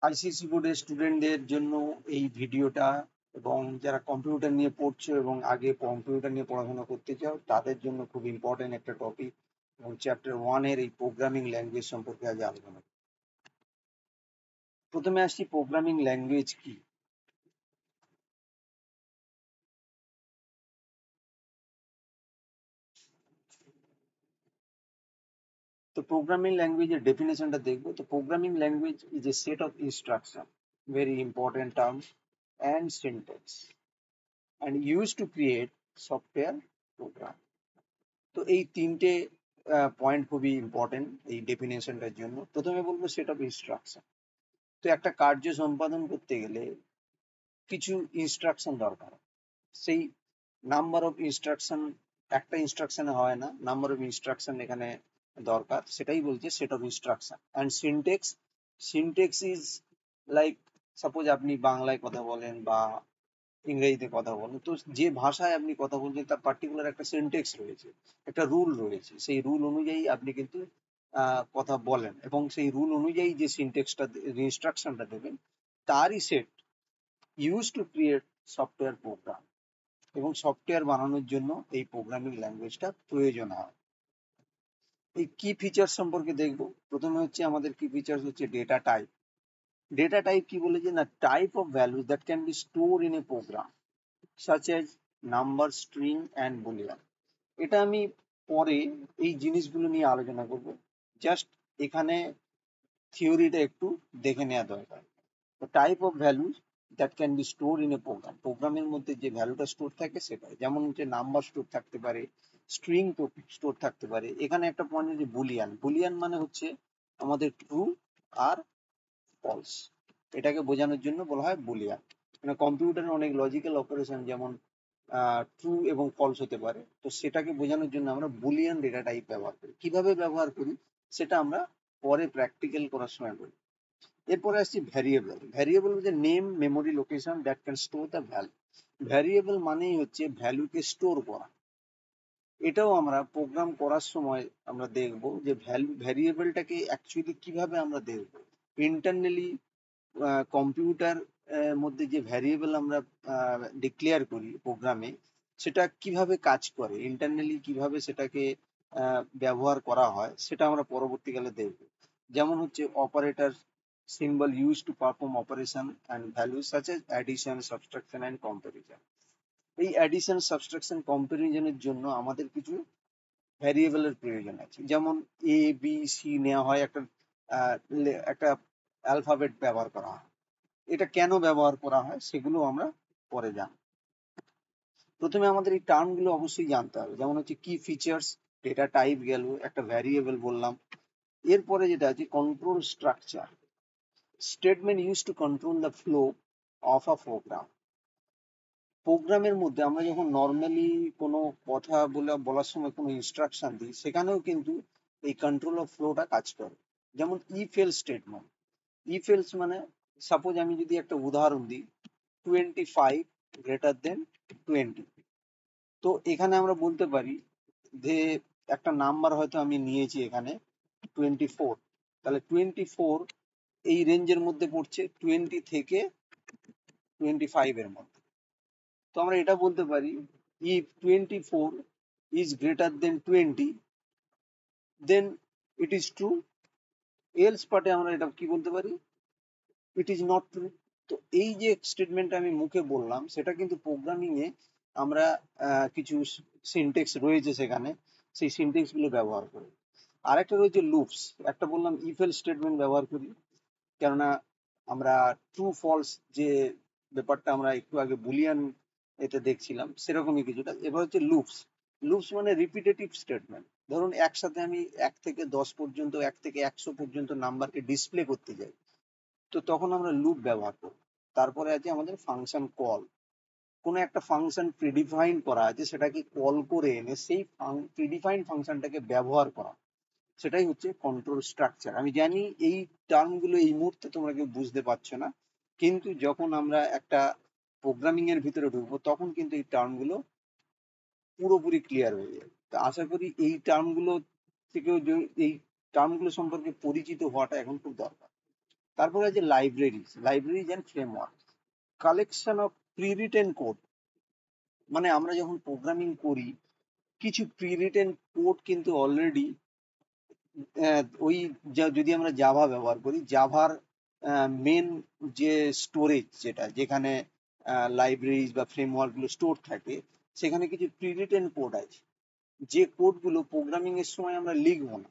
ICSE বোর্ডের স্টুডেন্টদের জন্য এই ভিডিওটা, এবং যারা কম্পিউটার নিয়ে পড়ছো এবং আগে কম্পিউটার নিয়ে পড়াশোনা করতে চাও তাদের জন্য খুব ইম্পর্টেন্ট একটা টপিক। এবং চ্যাপ্টার 1 এই প্রোগ্রামিং ল্যাঙ্গুয়েজ সম্পর্কে আজ আলোচনা করব। প্রথমে আসছি প্রোগ্রামিং ল্যাঙ্গুয়েজ কি। তো প্রোগ্রামিং ল্যাঙ্গুয়েজের ডেফিনেশনটা দেখবো। তো programming language is a set of instruction, very important terms, and syntax, and use to create software program. তো এই তিনটে পয়েন্ট খুবই ইম্পর্টেন্ট এই ডেফিনেশনটার জন্য। প্রথমে বলবো সেট অফ ইনস্ট্রাকশন। তো একটা কার্য সম্পাদন করতে গেলে কিছু ইনস্ট্রাকশন দরকার। সেই নাম্বার অফ ইনস্ট্রাকশন একটা ইনস্ট্রাকশনে হয় না, নাম্বার অফ ইনস্ট্রাকশন এখানে দরকার, সেটাই বলছে set of instruction. And syntax, syntax is like, suppose আপনি বাংলায় কথা বলেন বা ইংরেজিতে কথা বলেন, তো যে ভাষায় আপনি কথা বলছেন তার পার্টিকুলার একটা সেন্টেক্স রয়েছে, একটা রুল রয়েছে, সেই রুল অনুযায়ী আপনি কিন্তু কথা বলেন, এবং সেই রুল অনুযায়ী যে সিনটেক্সটা ইনস্ট্রাকশনটা দেবেন তারই set use to create software program. এবং সফটওয়্যার বানানোর জন্য এই প্রোগ্রামিং ল্যাঙ্গুয়েজটা প্রয়োজন হয়। এই কি ফিচার সম্পর্কে দেখবো। প্রথমে হচ্ছে আমাদের কি ফিচার হচ্ছে ডেটা টাইপ। ডেটা টাইপ কি বলেছে না, type of value that can be store in a program such as number, string and boolean. এটা আমি পরে এই জিনিসগুলো নিয়ে আলোচনা করব, জাস্ট এখানে থিওরিটা একটু দেখে নেওয়া দরকার। তো type of value that can be store in a program, প্রোগ্রামের মধ্যে যে ভ্যালুটা স্টোর থাকে সেটা, যেমন হচ্ছে নাম্বার স্টোর থাকতে পারে, স্ট্রিং স্টোর থাকতে পারে। এখানে একটা পয়েন্ট হচ্ছে বুলিয়ান। বুলিয়ান মানে হচ্ছে আমাদের ট্রু আর ফলস, এটাকে বোঝানোর জন্য বলা হয় বুলিয়ান। মানে কম্পিউটারে অনেক লজিক্যাল অপারেশন যেমন ট্রু এবং ফলস হতে পারে, তো সেটাকে বোঝানোর জন্য আমরা বুলিয়ান ডেটা টাইপ ব্যবহার করি। কিভাবে ব্যবহার করি সেটা আমরা পরে প্র্যাকটিক্যাল করার সময় বলি। এরপরে আসছি ভ্যারিয়েবল। ভ্যারিয়েবল হচ্ছে name, memory, location that can store the value. Variable মানেই হচ্ছে ভ্যালুকে স্টোর করা। এটাও আমরা প্রোগ্রাম করার সময় আমরা দেখবো যে ভ্যারিয়েবলটাকে অ্যাকচুয়ালি কিভাবে আমরা দেখবো। ইন্টারনালি কম্পিউটার মধ্যে যে ভ্যারিয়েবল আমরা ডিক্লেয়ার করি প্রোগ্রামে, সেটা কিভাবে কাজ করে, ইন্টারনালি কিভাবে সেটাকে ব্যবহার করা হয়, সেটা আমরা পরবর্তীকালে দেখব। যেমন হচ্ছে operator symbol use to perform operation and value such as addition, subtraction and comparison. এই অ্যাডিশন, সাবট্রাকশন, কম্পারিজনের জন্য আমাদের কিছু ভ্যারিয়েবলের প্রয়োজন আছে। যেমন এ বি সি নেওয়া হয়, একটা একটা অ্যালফাবেট ব্যবহার করা হয়। এটা কেন ব্যবহার করা হয় সেগুলো আমরা পরে জানব। প্রথমে আমাদের এই টার্মগুলো অবশ্যই জানতে হবে। যেমন হচ্ছে কি ফিচার্স, ডেটা টাইপ গেল, একটা ভ্যারিয়েবল বললাম। এরপরে যেটা আছে control structure, statement use to control the flow of a program. প্রোগ্রামের মধ্যে আমরা যখন নর্মালি কোনো কথা বলার সময় কোনো ইনস্ট্রাকশন দিই, সেখানেও কিন্তু এই কন্ট্রোল অফ ফ্লোটা কাজ করে। যেমন if else statement. If else মানে, সাপোজ আমি যদি একটা উদাহরণ দিই, 25 গ্রেটার দেন 20। তো এখানে আমরা বলতে পারি যে একটা নাম্বার হয়তো আমি নিয়েছি এখানে 24, তাহলে 24 এই রেঞ্জের মধ্যে পড়ছে, 20 থেকে 25 এর মধ্যে। তো আমরা এটা বলতে পারি, if 24 is greater than 20 then it is true. Else পার্টে আমরা এটা কি বলতে পারি, ইট ইজ নট ট্রু। তো এই যে স্টেটমেন্টটা আমি মুখে বললাম, সেটা কিন্তু প্রোগ্রামিং এ আমরা কিছু সিনটেক্স রয়েছে সেখানে, সেই সিনটেক্স গুলো ব্যবহার করি। আরেকটা রয়েছে লুপস। একটা বললাম ইফ এলস স্টেটমেন্ট ব্যবহার করি, কেননা আমরা ট্রু ফলস যে ব্যাপারটা আমরা একটু আগে বুলিয়ান এতে দেখছিলাম, সেরকমই কিছুটা। এবার হচ্ছে লুপস। লুপস মানে রিপিটেটিভ স্টেটমেন্ট। ধরুন একসাথে আমি 1 থেকে 10 পর্যন্ত, 1 থেকে 100 পর্যন্ত নাম্বারকে ডিসপ্লে করতে যাই, তো তখন আমরা লুপ ব্যবহার করব। তারপরে আছে আমাদের ফাংশন কল। কোনো একটা ফাংশন প্রিডিফাইন করা আছে, সেটাকে কল করে এনে সেই প্রিডিফাইন ফাংশনটাকে ব্যবহার করা, সেটাই হচ্ছে কন্ট্রোল স্ট্রাকচার। আমি জানি এই টার্মগুলো এই মুহূর্তে তোমরা কেউ বুঝতে পারছো না, কিন্তু যখন আমরা একটা প্রোগ্রামিং এর ভিতরে ঢুকবো তখন কিন্তু এই টার্মগুলো পুরোপুরি ক্লিয়ার হয়ে যাবে। তো আশা করি এই টার্মগুলো থেকেও এই টার্মগুলো সম্পর্কে পরিচিত হওয়াটা এখন খুব দরকার। তারপরে আছে libraries and framework, collection of pre written code. মানে আমরা যখন প্রোগ্রামিং করি, কিছু প্রি রিটেন কোড কিন্তু অলরেডি ওই যদি আমরা জাভা ব্যবহার করি, জাভার মেন যে স্টোরেজ, যেখানে লাইব্রেরিজ বা ফ্রেমওয়ার্ক গুলো স্টোর থাকে, সেখানে কিছু প্রি রিটেন কোড আছে, যে কোডগুলো প্রোগ্রামিং এর সময় আমরা লিখবো না,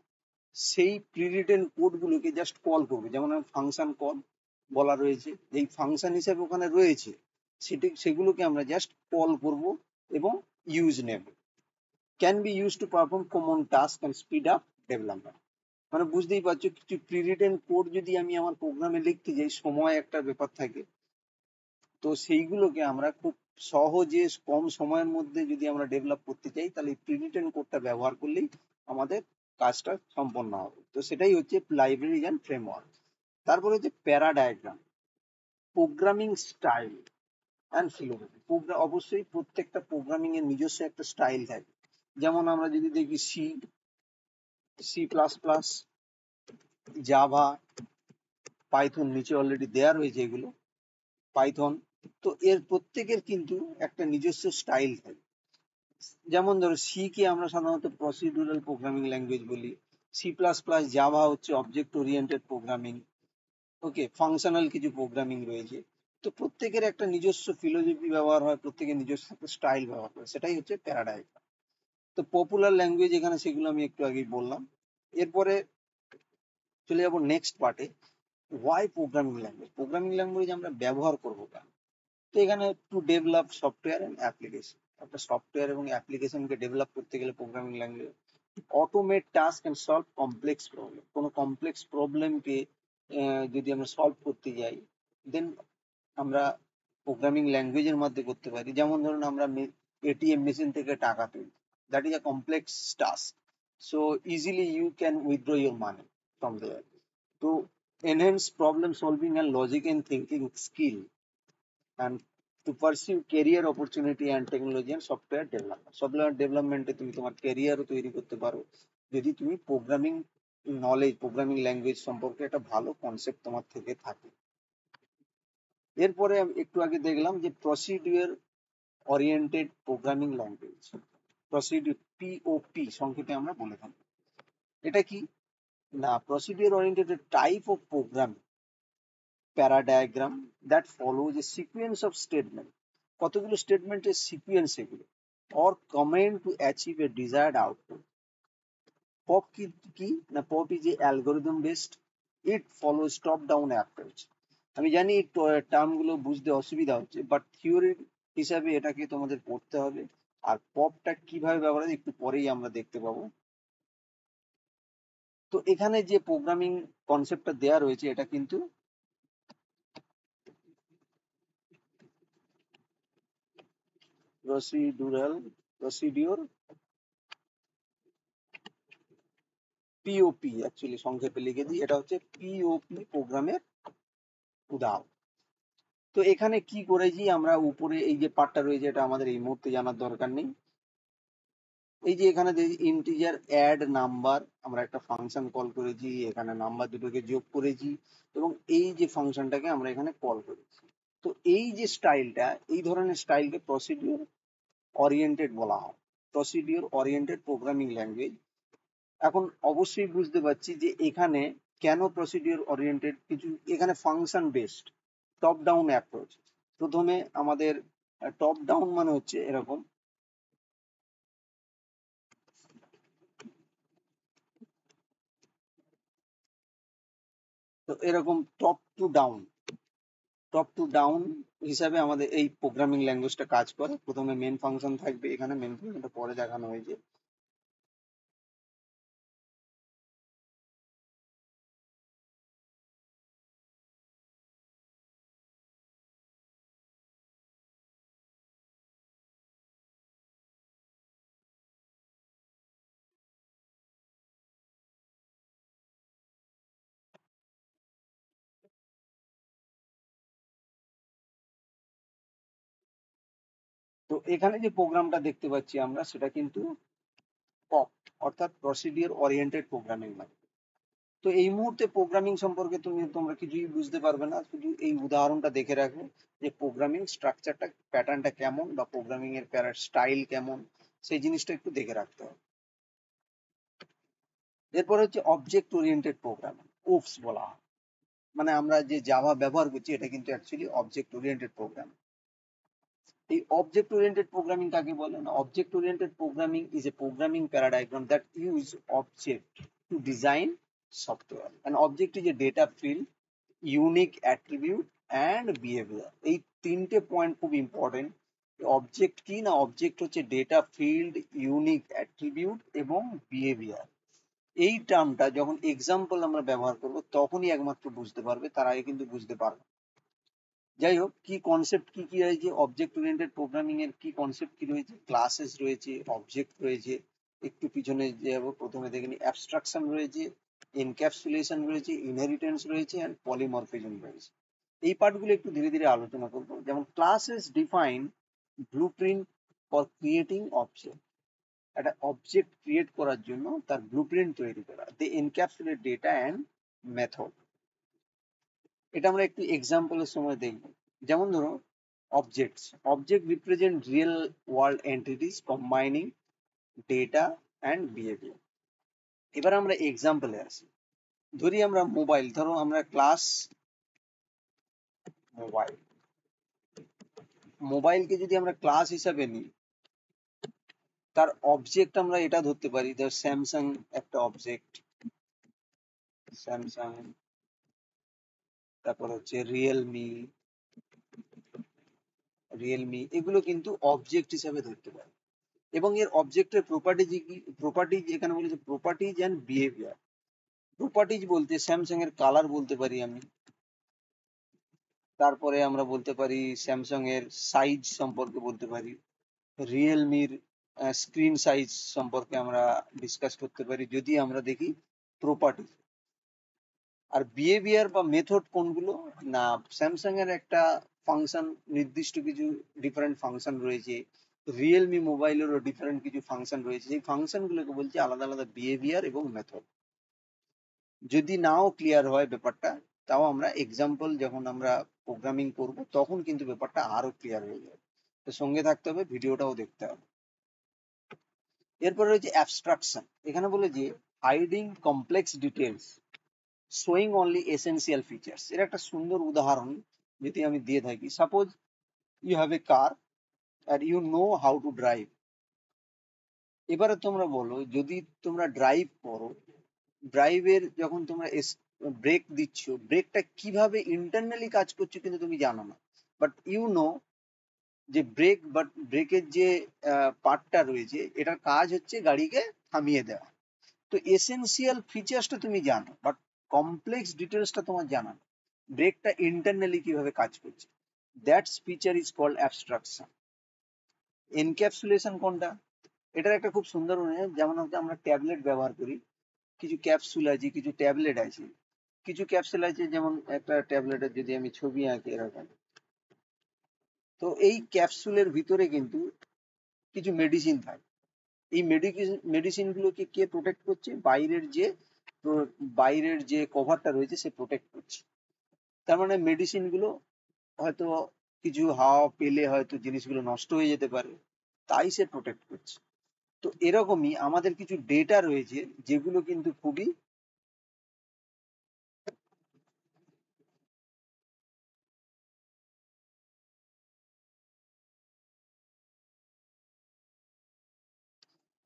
সেই প্রি রিটেন কোডগুলোকে জাস্ট কল করবো। যেমন ফাংশন কল বলা রয়েছে, যেই ফাংশন হিসেবে ওখানে রয়েছে, সেগুলোকে আমরা জাস্ট কল করব এবং ইউজ নেব। Can be use to perform common task and speed up development. মানে বুঝতেই পারছো, কিছু প্রি রিটেন কোড যদি আমি আমার প্রোগ্রামে লিখতে যাই, সময় একটা ব্যাপার থাকে, তো সেইগুলোকে আমরা খুব সহজে কম সময়ের মধ্যে যদি আমরা ডেভেলপ করতে চাই, তাহলে প্রি রিটেন কোডটা ব্যবহার করলেই আমাদের কাজটা সম্পন্ন হবে। তো সেটাই হচ্ছে লাইব্রেরি অ্যান্ড ফ্রেমওয়ার্ক। তারপরে হচ্ছে প্যারা diagram, programming style and philosophy. অবশ্যই প্রত্যেকটা প্রোগ্রামিং এর নিজস্ব একটা স্টাইল থাকে। যেমন আমরা যদি দেখি C plus plus, Java, Python, নিচে অলরেডি দেয়া রয়েছে এগুলো, পাইথন। তো এর প্রত্যেকের কিন্তু একটা নিজস্ব স্টাইল থাকে। যেমন ধরো, সি কে আমরা সাধারণত প্রসিডিউরাল প্রোগ্রামিং ল্যাঙ্গুয়েজ বলি, সি প্লাস প্লাস, জাভা হচ্ছে অবজেক্ট ওরিয়েন্টেড প্রোগ্রামিং, ওকে, ফাংশনাল কিছু প্রোগ্রামিং রয়েছে। তো প্রত্যেকের একটা নিজস্ব ফিলোসফি ব্যবহার হয়, প্রত্যেকের নিজস্ব একটা স্টাইল ব্যবহার করে, সেটাই হচ্ছে প্যারাডাইম। তো পপুলার ল্যাঙ্গুয়েজ এখানে, সেগুলো আমি একটু আগেই বললাম। এরপরে চলে যাবো নেক্সট পার্টে, ওয়াই প্রোগ্রামিং ল্যাঙ্গুয়েজ আমরা ব্যবহার করবো কেন। তো এখানে to develop software and application, একটা সফটওয়্যার এবং অ্যাপ্লিকেশনকে ডেভেলপ করতে গেলে programming language, automate task and solve complex problem. কোনো কমপ্লেক্স প্রবলেমকে যদি আমরা সলভ করতে যাই, দেন আমরা প্রোগ্রামিং ল্যাঙ্গুয়েজের মধ্যে করতে পারি। যেমন ধরুন, আমরা এটিএম মেশিন থেকে টাকা তুলি, that is a complex task, so easily you can withdraw your money from there. তো enhance problem solving and logic and thinking skill, and to pursue career opportunity and technology and software development এ তুমি তোমার ক্যারিয়ারও তৈরি করতে পারো, যদি তুমি programming language সম্পর্কে একটা ভালো কনসেপ্ট তোমার থেকে থাকে। এরপরে আমি একটু আগে দেখলাম যে procedure oriented programming language, procedure, POP সংক্ষেপে আমরা বলে থাকি। এটা কি না, procedure oriented type of programming paradigm that follows a sequence of statement, কতগুলো স্টেটমেন্টের সিকুয়েন্স এগুলো, or comment to achieve a desired output. POP কি না, POP is a algorithm based, it follows top down approach. আমি জানি term গুলো বুঝতে অসুবিধা হচ্ছে, বাট থিওরি হিসাবে এটাকে তোমাদের পড়তে হবে। আর পপটা কিভাবে ব্যবহার হয় একটু পরেই আমরা দেখতে পাবো। তো এখানে যে প্রোগ্রামিং কনসেপ্টটা দেয়া রয়েছে, এটা কিন্তু প্রসিডিওর পিওপি, অ্যাকচুয়ালি সংক্ষেপে লিখে দিই, এটা হচ্ছে পিওপি প্রোগ্রামের উদাহরণ। তো এখানে কি করেছি আমরা, উপরে এই যে পার্টটা রয়েছে, এটা আমাদের এই মুহূর্তে জানার দরকার নেই। এই যে এখানে ইন্টিজার অ্যাড নাম্বার, আমরা একটা ফাংশন কল করেছি, এখানে নাম্বার দুটোকে যোগ করেছি, এবং এই যে ফাংশনটাকে আমরা এখানে কল করেছি। তো এই যে স্টাইলটা, এই ধরনের স্টাইলকে প্রসিডিওর ওরিয়েন্টেড বলা হয়, প্রসিডিওর ওরিয়েন্টেড প্রোগ্রামিং ল্যাঙ্গুয়েজ। এখন অবশ্যই বুঝতে পারছি যে এখানে কেন প্রসিডিওর ওরিয়েন্টেড, কিছু এখানে function based top down approach. প্রথমে আমাদের টপ ডাউন মানে হচ্ছে এরকম, তো এরকম টপ টু ডাউন হিসাবে আমাদের এই প্রোগ্রামিং ল্যাঙ্গুয়েজটা কাজ করে। প্রথমে মেন ফাংশন থাকবে, এখানে মেন ফাংশনটা পরে দেখানো হয়েছে। তো এখানে যে প্রোগ্রামটা দেখতে পাচ্ছি আমরা, সেটা কিন্তু পপ, অর্থাৎ প্রসিডিওর ওরিয়েন্টেড প্রোগ্রামিং ল্যাঙ্গুয়েজ। তো এই মুহূর্তে প্রোগ্রামিং সম্পর্কে তোমরা কিছুই বুঝতে পারবে না, শুধু এই উদাহরণটা দেখে রাখবে যে প্রোগ্রামিং স্ট্রাকচারটা প্যাটার্নটা কেমন বা প্রোগ্রামিং এর স্টাইল কেমন, সেই জিনিসটা একটু দেখে রাখতে হবে। এরপর হচ্ছে অবজেক্ট ওরিয়েন্টেড প্রোগ্রামিং, ওপস বলা হয়। মানে আমরা যে জাভা ব্যবহার করছি এটা কিন্তু অ্যাকচুয়ালি অবজেক্ট ওরিয়েন্টেড প্রোগ্রামিং। এই অবজেক্ট ওরিয়েন্টেড প্রোগ্রামিং কাকে বলে? না, object oriented programming is a programming paradigm that use object to design software. And object is a data field, unique attribute and behaviour. এই তিনটে পয়েন্ট খুব important. Object কি না, object হচ্ছে ডেটা ফিল্ড, ইউনিক অ্যাট্রিবিউট এবং behaviour. এই টার্মটা যখন example আমরা ব্যবহার করব তখনই একমাত্র বুঝতে পারবে, তার আগে কিন্তু বুঝতে পারবে না। যাই হোক, কি কনসেপ্ট কি কি রয়েছে অবজেক্ট ওরিয়েন্টেড প্রোগ্রামিং এর, কি কনসেপ্ট কি রয়েছে? ক্লাসেস রয়েছে, অবজেক্ট রয়েছে, একটু পিছনে যাব, প্রথমে দেখে নিই। অ্যাবস্ট্রাকশন রয়েছে, এনক্যাপসুলেশন রয়েছে, ইনহেরিটেন্স রয়েছে অ্যান্ড পলিমরফিজম রয়েছে। এই পার্টগুলো একটু ধীরে ধীরে আলোচনা করবো। যেমন classes define blueprint for creating object. একটা অবজেক্ট ক্রিয়েট করার জন্য তার ব্লুপ্রিন্ট তৈরি করা। দে এনক্যাপসুলেট ডেটা অ্যান্ড মেথড। এটা আমরা একটু এক্সাম্পলের সময় দেখব। যেমন ধরো objects, object represent real world entities combining data and behaviour. এবার আমরা এক্সাম্পলে আসি। ধরি আমরা মোবাইল, ধরো আমরা ক্লাস মোবাইল, মোবাইলকে যদি আমরা ক্লাস হিসাবে নিই, তার অবজেক্ট আমরা এটা ধরতে পারি, ধর স্যামসাং একটা অবজেক্ট, স্যামসাং। তারপর হচ্ছে রিয়েলমি, এগুলো কিন্তু অবজেক্ট হিসাবে ধরতে পারি। এবং এর অবজেক্টের প্রপার্টি কি? প্রপার্টিজ এখানে বলেছে প্রপার্টিজ অ্যান্ড বিহেভিয়ার। প্রপার্টিজ বলতে স্যামসাং এর কালার বলতে পারি আমি, তারপরে আমরা বলতে পারি স্যামসাং এর সাইজ সম্পর্কে বলতে পারি, রিয়েলমির স্ক্রিন সাইজ সম্পর্কে আমরা ডিসকাস করতে পারি যদি আমরা দেখি প্রপার্টি। আর বিহেভিয়ার বা মেথড কোনগুলো? না, স্যামসাং এর একটা ফাংশন, নির্দিষ্ট কিছু ডিফারেন্ট ফাংশন রয়েছে, রিয়েলমি মোবাইলেরও ডিফারেন্ট কিছু ফাংশন রয়েছে, সেই ফাংশন গুলোকে বলছে আলাদা আলাদা বিহেভিয়ার এবং মেথড। যদি নাও ক্লিয়ার হয় ব্যাপারটা, তাও আমরা এক্সাম্পল যখন আমরা প্রোগ্রামিং করব তখন কিন্তু ব্যাপারটা আরো ক্লিয়ার হয়ে যাবে। তো সঙ্গে থাকতে হবে, ভিডিওটাও দেখতে হবে। এরপরে রয়েছে অ্যাবস্ট্রাকশন। এখানে বলে যে hiding complex details, showing only essential features. এর একটা সুন্দর উদাহরণ যদি আমি দিয়ে থাকি, suppose you have a car আর you know how to drive. এবারে তোমরা বলো, যদি তোমরা ড্রাইভ করো, ড্রাইভের যখন তোমরা ব্রেক দিচ্ছ, ব্রেকটা কিভাবে ইন্টারনালি কাজ করছে কিন্তু তুমি জানো না, বাট ইউ নো যে ব্রেকের যে পার্টটা রয়েছে, এটার কাজ হচ্ছে গাড়িকে থামিয়ে দেওয়া। তো এসেন্সিয়াল ফিচার্সটা তুমি জানো, বাট কমপ্লেক্স ডিটেলসটা তোমার জানা না, ব্রেকটা ইন্টারনালি কিভাবে কাজ করছে। That's feature is called abstraction. Encapsulation কোনটা? এটার একটা খুব সুন্দর উদাহরণ, যেমন হচ্ছে আমরা ট্যাবলেট ব্যবহার করি, কিছু ক্যাপসুল আছে, কিছু ট্যাবলেট আছে, কিছু ক্যাপসুল আছে, যেমন একটা ট্যাবলেটের যদি আমি ছবি আঁকি এরকম, তো এই ক্যাপসুলের ভিতরে কিন্তু কিছু মেডিসিন থাকে। এই মেডিসিন গুলোকে কে প্রোটেক্ট করছে? বাইরের যে কভারটা রয়েছে সে প্রোটেক্ট করছে। তার মানে মেডিসিন গুলো হয়তো কিছু হাওয়া পেলে হয়তো জিনিসগুলো নষ্ট হয়ে যেতে পারে, তাই সে প্রোটেক্ট করছে। তো এরকমই আমাদের কিছু ডেটা রয়েছে যেগুলো কিন্তু খুবই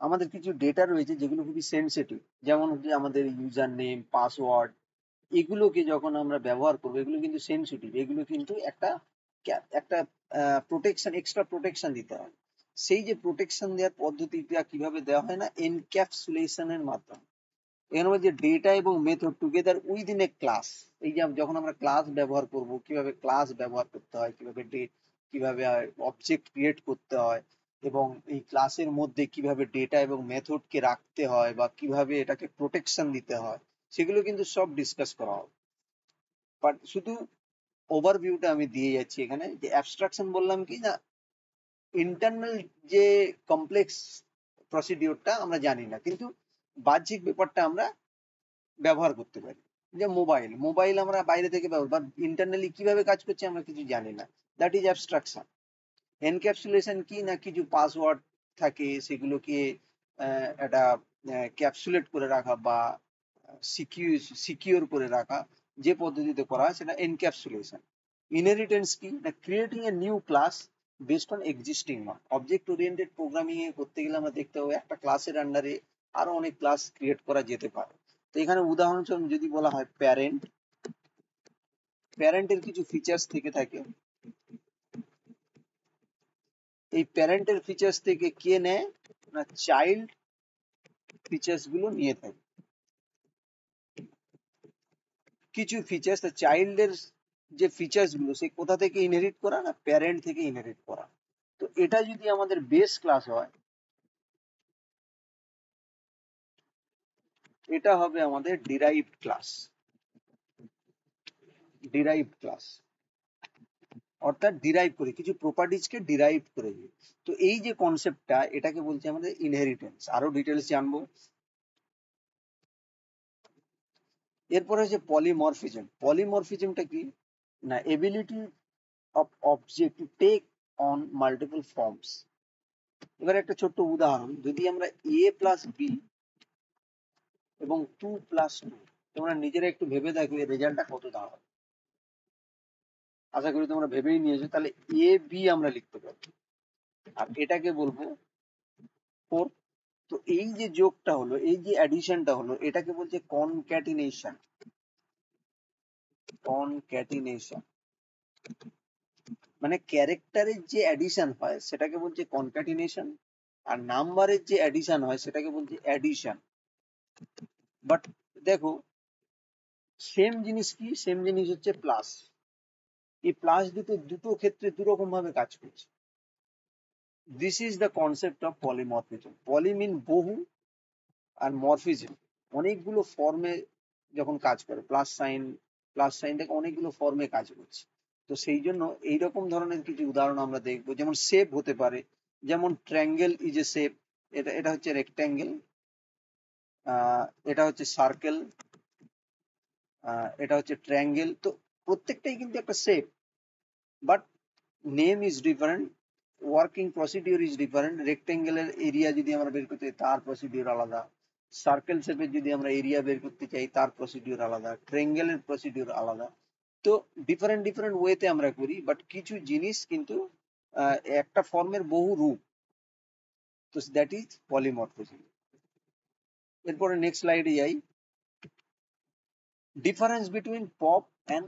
আমাদের কিছু ডেটা রয়েছে যেগুলো খুবই সেনসিটিভ। যেমন হচ্ছে আমাদের ইউজার নেম, পাসওয়ার্ড, এগুলোকে যখন আমরা ব্যবহার করবো, এগুলো কিন্তু সেনসিটিভ, এগুলো কিন্তু একটা একটা প্রোটেকশন, এক্সট্রা প্রোটেকশন দিতে হয়। সেই যে প্রোটেকশন দেওয়ার পদ্ধতিটা কিভাবে দেওয়া হয়? না, এনক্যাপসুলেশনের মাধ্যমে। এখানে বলছে ডেটা এবং method together within a class. এই যে যখন আমরা ক্লাস ব্যবহার করব, কিভাবে ক্লাস ব্যবহার করতে হয়, কিভাবে অবজেক্ট ক্রিয়েট করতে হয়, এবং এই ক্লাসের মধ্যে কিভাবে ডেটা এবং মেথডকে রাখতে হয় বা কিভাবে এটাকে প্রোটেকশন দিতে হয়, সেগুলো কিন্তু সব ডিসকাস করা হবে। বাট শুধু ওভারভিউটা আমি দিয়ে যাচ্ছি এখানে, যে অ্যাবস্ট্রাকশন বললাম কি না, ইন্টারনাল যে কমপ্লেক্স প্রসিডিওরটা আমরা জানি না, কিন্তু বাহ্যিক ব্যাপারটা আমরা ব্যবহার করতে পারি। যে মোবাইল, মোবাইল আমরা বাইরে থেকে ব্যবহার বা ইন্টারনালি কিভাবে কাজ করছে আমরা কিছু জানি না, দ্যাট ইজ অ্যাবস্ট্রাকশন। এনক্যাপসুলেশন কি না, কিছু পাসওয়ার্ড থাকে সেগুলোকে একটা ক্যাপসুলেট করে রাখা বা সিকিউর করে রাখা, যে পদ্ধতিতে করা হয় সেটা এনক্যাপসুলেশন। ইনহেরিটেন্স কি না, creating a new class based on existing one. Object oriented programming এ করতে গেলে আমরা দেখতে হবে একটা ক্লাসের আন্ডারে আরো অনেক ক্লাস ক্রিয়েট করা যেতে পারে। তো এখানে উদাহরণস্বরূপ যদি বলা হয় প্যারেন্ট, প্যারেন্টের কিছু ফিচার্স থেকে থাকে, এই প্যারেন্টের ফিচার্স থেকে কে নেয় না, চাইল্ড ফিচার্স গুলো নিয়ে থাকে। কিছু ফিচার্স চাইল্ডের যে ফিচার্স গুলো সে কোথা থেকে ইনহেরিট করা না, প্যারেন্ট থেকে ইনহেরিট করা। তো এটা যদি আমাদের বেস ক্লাস হয়, এটা হবে আমাদের ডিরাইভড ক্লাস। ডিরাইভড ক্লাস অর্থাৎ ডিরাইভ করে কিছু প্রপার্টিজকে ডিরাইভ করে দিই। তো এই যে কনসেপ্টটা, এটাকে বলছে আমাদের ইনহেরিটেন্স। আরো ডিটেলস জানবো। এরপরে হচ্ছে পলিমরফিজম। পলিমরফিজমটা কি না, ability of object to take on multiple forms. এবার একটা ছোট্ট উদাহরণ, যদি আমরা এ প্লাস বি এবং 2+2, তোমরা নিজেরা একটু ভেবে দেখো এর রেজাল্টটা কত দাঁড়াবে। আশা করি তোমরা ভেবেই নিয়েছো। তাহলে এ বি আমরা লিখতে পারি, আর এটাকে বলবো 4। তো এই যে যোগটা হলো, এই যে অ্যাডিশনটা হলো, এটাকে বলছে কনক্যাটিনেশন। কনক্যাটিনেশন মানে ক্যারেক্টারের যে অ্যাডিশন হয় সেটাকে বলছে কনক্যাটিনেশন, আর নাম্বারের যে অ্যাডিশন হয় সেটাকে বলছে অ্যাডিশন। বাট দেখো, সেম জিনিস কি, সেম জিনিস হচ্ছে প্লাস। এই প্লাস দুটো ক্ষেত্রে দুরকম ভাবে কাজ করছে। This is the concept of polymorphism. Poly mean বহু, আর মরফিজম অনেকগুলো ফর্মে যখন কাজ করে। প্লাস সাইন, প্লাস সাইন থেকে অনেকগুলো ফর্মে কাজ করছে। তো সেই জন্য এইরকম ধরনের কিছু উদাহরণ আমরা দেখবো, যেমন শেপ হতে পারে, যেমন ট্রায়াঙ্গেল ইজ এ শেপ, এটা এটা হচ্ছে রেক্ট্যাঙ্গেল, এটা হচ্ছে সার্কেল, এটা হচ্ছে ট্রায়াঙ্গেল। তো প্রত্যেকটাই কিন্তু একটা shape, but name is different, working procedure is different. রেক্ট্যাঙ্গেলের এরিয়া যদি আমরা বের করতে চাই তার প্রসিডিওর আলাদা, সার্কেল শেপের যদি আমরা এরিয়া বের করতে চাই তার প্রসিডিওর আলাদা, ট্রায়াঙ্গেলের প্রসিডিওর আলাদা। তো ডিফারেন্ট ডিফারেন্ট ওয়েতে আমরা করি, বাট কিছু জিনিস কিন্তু একটা ফর্মের বহু রূপ। তো দ্যাট ইজ পলিমরফিজম। এরপরে নেক্সট স্লাইডে যাই। Difference between pop and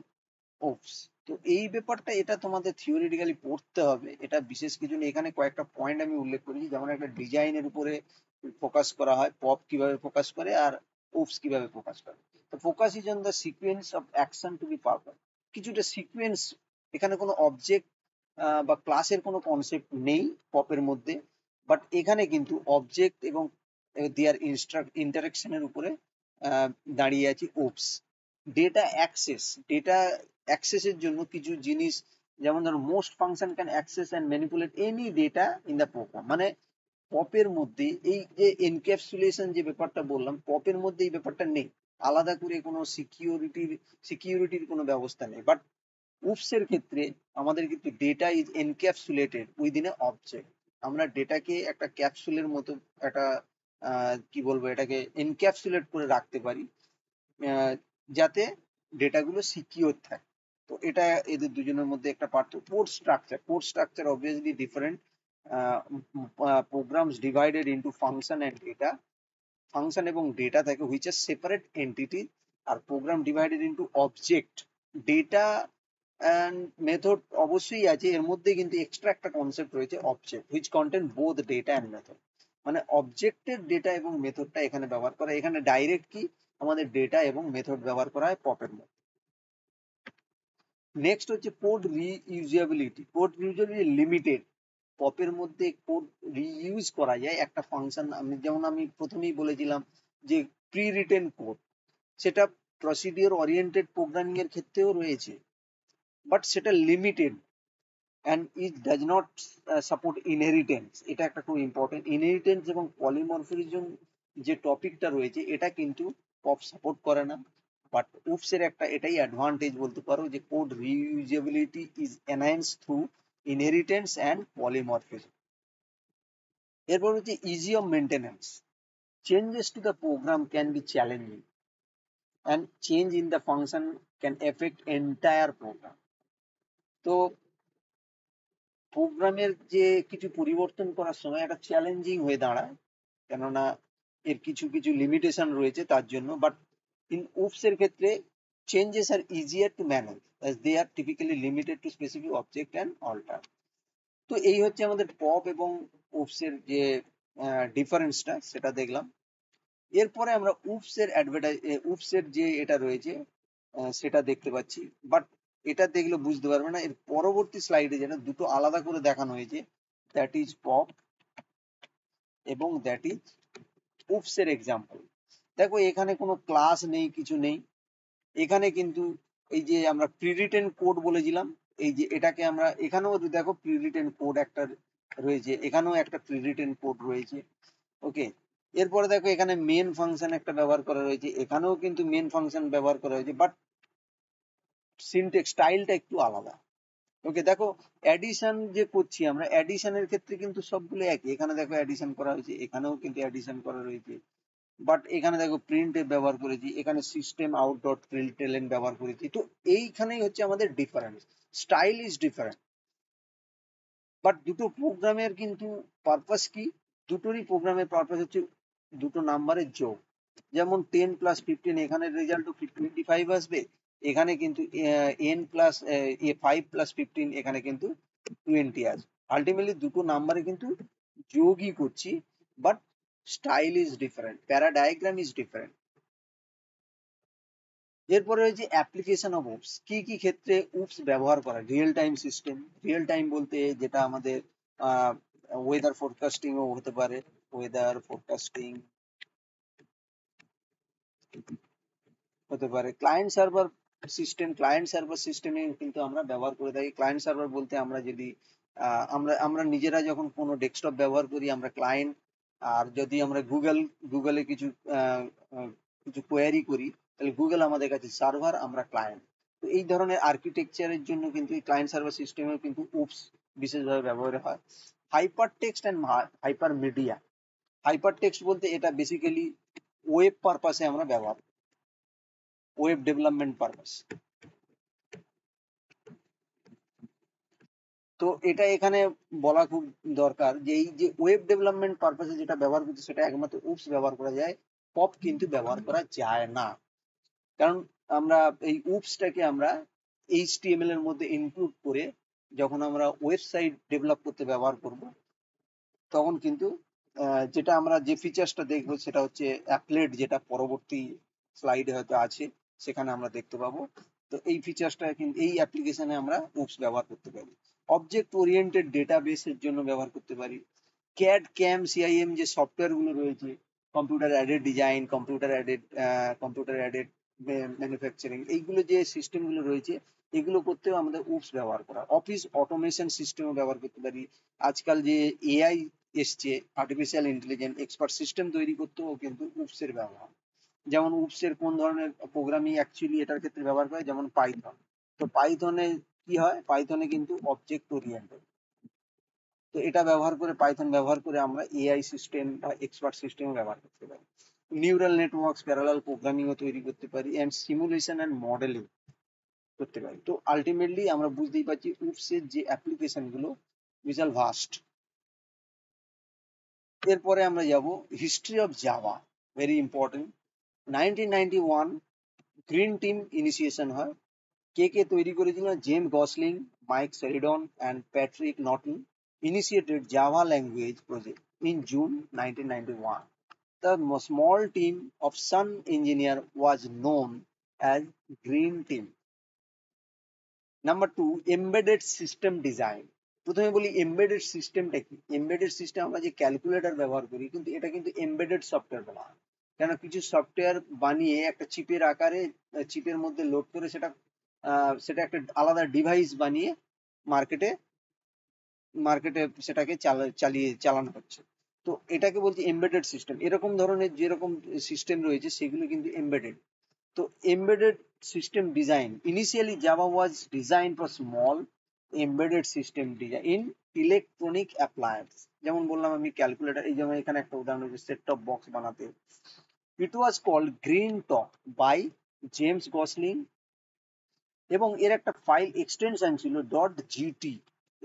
ওপস। তো এই ব্যাপারটা, এটা তোমাদের থিওরিটিক্যালি পড়তে হবে। এটা বিশেষ কিছু নেই, এখানে কয়েকটা পয়েন্ট আমি উল্লেখ করেছি। যেমন একটা ডিজাইনের উপরে ফোকাস করা হয়, পপ কিভাবে ফোকাস করে আর ওপস কিভাবে ফোকাস করে। তো focus is on the sequence of action to B perform. কিছুটা সিকোয়েন্স, এখানে কোনো অবজেক্ট বা ক্লাসের কোনো কনসেপ্ট নেই পপের মধ্যে, বাট এখানে কিন্তু অবজেক্ট এবং দেয়ার ইন্টারাকশনের উপরে দাঁড়িয়ে আছে ওপস। ডেটা অ্যাক্সেস, ডেটা অ্যাক্সেসের জন্য কিছু জিনিস, যেমন ধরো most function can access and manipulate any data in the program. মানে পপের মধ্যে এই যে এনক্যাপসুলেশন যে ব্যাপারটা বললাম, পপের মধ্যে এই ব্যাপারটা নেই। আলাদা করে কোনো সিকিউরিটির কোনো ব্যবস্থা নেই। বাট উপসের ক্ষেত্রে আমাদের কিন্তু data is encapsulated within a object. আমরা ডেটাকে একটা ক্যাপসুলের মতো একটা কি বলবো, এটাকে এনক্যাপসুলেট করে রাখতে পারি, যাতে ডেটাগুলো সিকিউর থাকে। তো এটা এদের দুজনের মধ্যে একটা পার্থক্য। Port structure obviously different. Programs divided into function and data. Function এবং ডেটা থাকে হুইচ আর সেপারেট এন্টিটি, আর program divided into object. Data and method অবশ্যই আছে, এর মধ্যে কিন্তু এক্সট্রা একটা কনসেপ্ট রয়েছে object, which contain both data and method. মানে অবজেক্টের ডেটা এবং মেথডটা এখানে ব্যবহার করা। এখানে ডাইরেক্ট কি আমাদের ডেটা এবং মেথড ব্যবহার করা হয় পপের মধ্যে। নেক্সট হচ্ছে code reusability. Code reusability limited. পপের মধ্যে কোড রিইউজ করা যায় একটা ফাংশন। যেমন আমি প্রথমেই বলেছিলাম যে প্রি রিটেন কোড, সেটা প্রসিডিওর ওরিয়েন্টেড প্রোগ্রামিং এর ক্ষেত্রেও রয়েছে, বাট সেটা limited and it does not support inheritance. এটা একটা খুব ইম্পর্টেন্ট। ইনহেরিটেন্স এবং পলিমরফিজম যে টপিকটা রয়েছে, এটা কিন্তু পপ সাপোর্ট করে না, বাট উপস এর একটা এটাই অ্যাডভান্টেজ বলতে পারো যে code reusability is enhance through inheritance and polymorphism. এরপর হচ্ছে easy of maintenance. Changes to the program can be challenging and change in the function can affect entire program. তো প্রোগ্রামের যে কিছু পরিবর্তন করার সময় একটা চ্যালেঞ্জিং হয়ে দাঁড়ায়, কেননা এর কিছু কিছু লিমিটেশন রয়েছে তার জন্য। বাট ইন উপস এর ক্ষেত্রে changes are easier to manage as they are typically limited to specific object and alter. তো এই হচ্ছে আমাদের পপ এবং উপস এর যে ডিফারেন্সটা সেটা দেখলাম। এরপরে আমরা উপস এর উপস এর যে এটা রয়েছে সেটা দেখতে পাচ্ছি, বাট এটা দেখলে বুঝতে পারবে না। এর পরবর্তী স্লাইডে যেটা দুটো আলাদা করে দেখানো হয়েছে, দ্যাট ইজ পপ এবং দ্যাট ইজ উপস এর এক্সাম্পল। দেখো এখানে কোনো ক্লাস নেই, কিছু নেই। এখানে কিন্তু এই যে আমরা প্রিরিটেন কোড বলেছিলাম, এই যে এটাকে আমরা এখানেও দেখো প্রিরিটেন কোড একটা রয়েছে, এখানেও একটা প্রিরিটেন কোড রয়েছে। ওকে, এরপরে দেখো এখানে মেন ফাংশন একটা ব্যবহার করা রয়েছে, এখানেও কিন্তু মেন ফাংশন ব্যবহার করা হয়েছে, বাট সিনটেক্স স্টাইলটা একটু আলাদা। ওকে, দেখো অ্যাডিশন যে করছি আমরা, অ্যাডিশনের ক্ষেত্রে কিন্তু সবগুলো একই। এখানে দেখো অ্যাডিশন করা হয়েছে, এখানেও কিন্তু অ্যাডিশন করা রয়েছে, বাট এখানে দেখো প্রিন্ট ব্যবহার করেছি, এখানে সিস্টেম আউট ডট প্রিন্টএলএন ব্যবহার করেছি। তো এইখানেই হচ্ছে আমাদের difference, style is different. But দুটো প্রোগ্রামের কিন্তু পারপাস কি, দুটোরই প্রোগ্রামের পারপাস হচ্ছে দুটো নাম্বারের যোগ। যেমন 10 প্লাস 15, এখানে রেজাল্ট 25 আসবে, এখানে কিন্তু n প্লাস 5 প্লাস 15 এখানে কিন্তু 20 আসবে। আলটিমেটলি দুটো নাম্বারে কিন্তু যোগই করছি, but style is different, paradigm is different. এরপরে হচ্ছে অ্যাপ্লিকেশন অফ উপস, কি কি ক্ষেত্রে উপস ব্যবহার করা। Real time system, real time বলতে যেটা আমাদের ওয়েদার ফোরকাস্টিংও হতে পারে, ওয়েদার ফোরকাস্টিং হতে পারে। Client server system, client server সিস্টেমে কিন্তু আমরা ব্যবহার করে থাকি। ক্লায়েন্ট সার্ভার বলতে আমরা যদি আমরা নিজেরা যখন কোনো ডেস্কটপ ব্যবহার করি আমরা ক্লায়েন্ট, আর যদি আমরা গুগলে কিছু কিছু কোয়ারি করি তাহলে গুগল আমাদের কাছে সার্ভার, আমরা ক্লায়েন্ট। তো এই ধরনের আর্কিটেকচারের জন্য কিন্তু এই ক্লায়েন্ট সার্ভার সিস্টেমেও কিন্তু উপস বিশেষভাবে ব্যবহার হয়। Hyper text and hyper media. Hyper text বলতে এটা বেসিক্যালি ওয়েব পারপাসে আমরা ব্যবহার, ওয়েব ডেভেলপমেন্ট পারপাস। তো এটা এখানে বলা খুব দরকার যে এই যে ওয়েব ডেভেলপমেন্ট পারপাসে যেটা ব্যবহার করছে সেটা একমাত্র উপস ব্যবহার করা যায়, পপ কিন্তু ব্যবহার করা যায় না। কারণ আমরা এই উপসটাকে আমরা এইচটিএমএল এর মধ্যে ইনক্লুড করে যখন আমরা ওয়েবসাইট ডেভেলপ করতে ব্যবহার করব, তখন কিন্তু যেটা আমরা যে ফিচার্সটা দেখবো সেটা হচ্ছে অ্যাপলেট, যেটা পরবর্তী স্লাইডে হয়তো আছে, সেখানে আমরা দেখতে পাবো। তো এই ফিচার্সটা কিন্তু এই অ্যাপ্লিকেশনে আমরা উপস ব্যবহার করতে পারি। অবজেক্ট ওরিয়েন্টেড ডেটাবেসের জন্য ব্যবহার করতে পারি। ক্যাড ক্যাম সিআইএম যে সফটওয়্যার গুলো রয়েছে, computer added design, computer added manufacturing, এইগুলো যে সিস্টেম গুলো রয়েছে এগুলো করতেও আমাদের উপস ব্যবহার করা। অফিস অটোমেশন সিস্টেমও ব্যবহার করতে পারি। আজকাল যে এআই এসছে, আর্টিফিশিয়াল ইন্টেলিজেন্স, এক্সপার্ট সিস্টেম তৈরি করতেও কিন্তু উপস এর ব্যবহার। যেমন উপস এর কোন ধরনের প্রোগ্রামিং অ্যাকচুয়ালি এটার ক্ষেত্রে ব্যবহার করে, যেমন পাইথন। তো পাইথনে কি হয়, পাইথনে কিন্তু অবজেক্ট ওরিয়েন্টেড। তো এটা ব্যবহার করে, পাইথন ব্যবহার করে আমরা এআই সিস্টেম বা এক্সপার্ট সিস্টেম ব্যবহার করতে পারি। নিউরাল নেটওয়ার্কস, প্যারালাল প্রোগ্রামিংও তৈরি করতে পারি, অ্যান্ড সিমুলেশন অ্যান্ড মডেলিং করতে পারি। তো আলটিমেটলি আমরা বুঝতেই পারছি উপসের যে অ্যাপ্লিকেশন গুলো বিশাল ভাস্ট। এরপরে আমরা যাব history of Java, very important. 1991 green team initiation হয়। কে কে তৈরি করেছিল, James Gosling, Mike Sheridan and Patrick Naughton initiated Java language project in June 1991. The small team of Sun engineer was known as Green Team. Number 2, embedded system design. প্রথমে বলি embedded সিস্টেমটা কি। Embedded system আমরা যে calculator ব্যবহার করি, কিন্তু এটা কিন্তু এমবেডেড সফটওয়্যার বলা হয়। কেন, কিছু সফটওয়্যার বানিয়ে একটা চিপের আকারে, চিপের মধ্যে লোড করে সেটা সেটা একটা আলাদা ডিভাইস বানিয়ে মার্কেটে মার্কেটে সেটাকে চালানো হচ্ছে। তো তো এটাকে বলছি এমবেডেড সিস্টেম। এরকম ধরনের যেরকম সিস্টেম রয়েছে সেগুলো কিন্তু এমবেডেড। তো embedded system design, initially Java was designed for small embedded system design in electronic appliance, যেমন বললাম আমি ক্যালকুলেটর, এই যেমন এখানে একটা উদাহরণ হচ্ছে সেট টপ বক্স বানাতে। It was called Green Talk by James Gosling, এবং এর একটা ফাইল এক্সটেনশন ছিল ডট জিটি।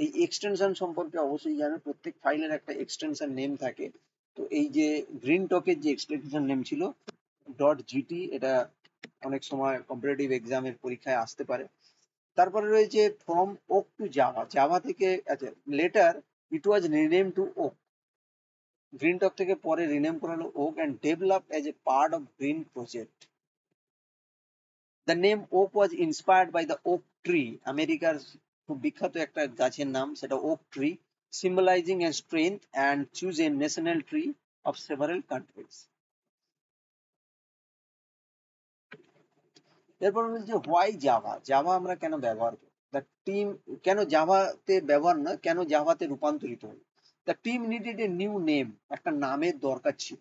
এই এক্সটেনশন সম্পর্কে অবশ্যই জানো, প্রত্যেক ফাইলের একটা এক্সটেনশন নেম থাকে। তো এই যে গ্রিন টকের যে এক্সটেনশন নেম ছিল ডট জিটি, এটা অনেক সময় কম্পিটিটিভ এক্সামের পরীক্ষায় আসতে পারে। তারপরে রয়েছে from Oak to Java, Java থেকে, আচ্ছা, later it was rename to Oak, green talk থেকে পরে রিনেম করা হলো Oak and develop as a part of green project. The name Oak was inspired by the oak tree, আমেরিকার খুব বিখ্যাত একটা গাছের নাম, সেটা oak tree, symbolizing a strength and choose a national tree of several countries. এরপর বলছে why Java, Java আমরা কেন ব্যবহার করি, দ্য টিম, কেন জাভাতে ব্যবহার না, কেন জাভাতে রূপান্তরিত হলো। The team needed a new name, একটা নামের দরকার ছিল,